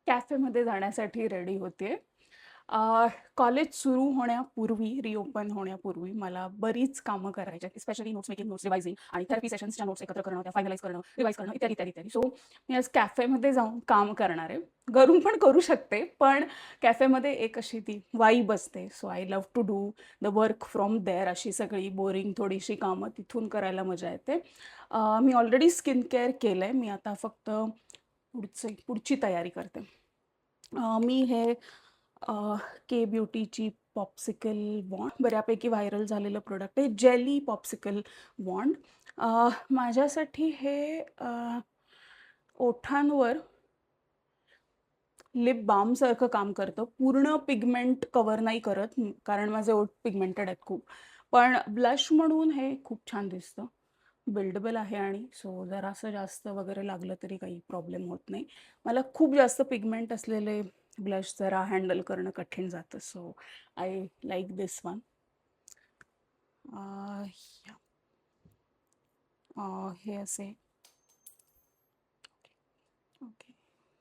कॅफेमध्ये जाण्यासाठी रेडी होते. कॉलेज सुरू होण्यापूर्वी, रिओपन होण्यापूर्वी मला बरीच कामं करायची आहेत. स्पेशली नोट्स मेकिंग, नोट्स रिवायझिंग आणि थेरपी सेशन्सच्या नोट्स एकत्र करणं, त्या फायनलाईज करणं, रिवाईज करणं इत्यादी, इत्यादी, इत्यादी. सो मी आज कॅफेमध्ये जाऊन काम करणार आहे. घरून पण करू शकते, पण कॅफेमध्ये एक अशी ती वाइब असते. So I love to do the work from there. अशी सगळी बोरिंग थोडीशी कामं तिथून करायला मजा येते. मी ऑलरेडी स्किन केअर केलं आहे. मी आता फक्त पुढची तयारी करते. मी हे के ब्युटीची पॉप्सिकल वॉन्ड बऱ्यापैकी व्हायरल झालेलं प्रोडक्ट आहे. जेली पॉप्सिकल वॉन्ड. माझ्यासाठी हे ओठांवर लिप बामसारखं काम करतं. पूर्ण पिगमेंट कव्हर नाही करत, कारण माझे ओठ पिगमेंटेड आहेत खूप. पण ब्लश म्हणून हे खूप छान दिसतं. बिल्डेबल आहे आणि सो जरासं जास्त वगैरे लागलं तरी काही प्रॉब्लेम होत नाही. मला खूप जास्त पिगमेंट असलेले ब्लश जरा हँडल करणं कठीण जातं. So I like this one. हे असे ओके,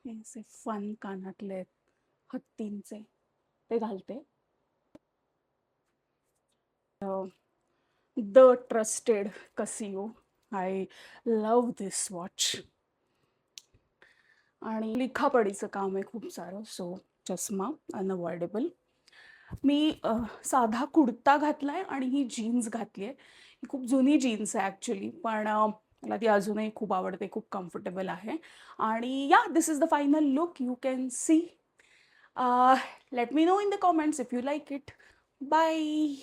हे असे फन कानातले आहेत हत्तींचे, ते घालते. The trusted Casio. I love this watch. आणि लिखापडीचं काम आहे खूप सारं. सो चष्मा अनअवॉइडेबल. मी साधा कुर्ता घातलाय आणि ही जीन्स घातली आहे. ही खूप जुनी जीन्स आहे ॲक्च्युली, पण मला ती अजूनही खूप आवडते, खूप कम्फर्टेबल आहे. आणि या, this is the final look. You can see. Let me know in the comments if you like it. Bye.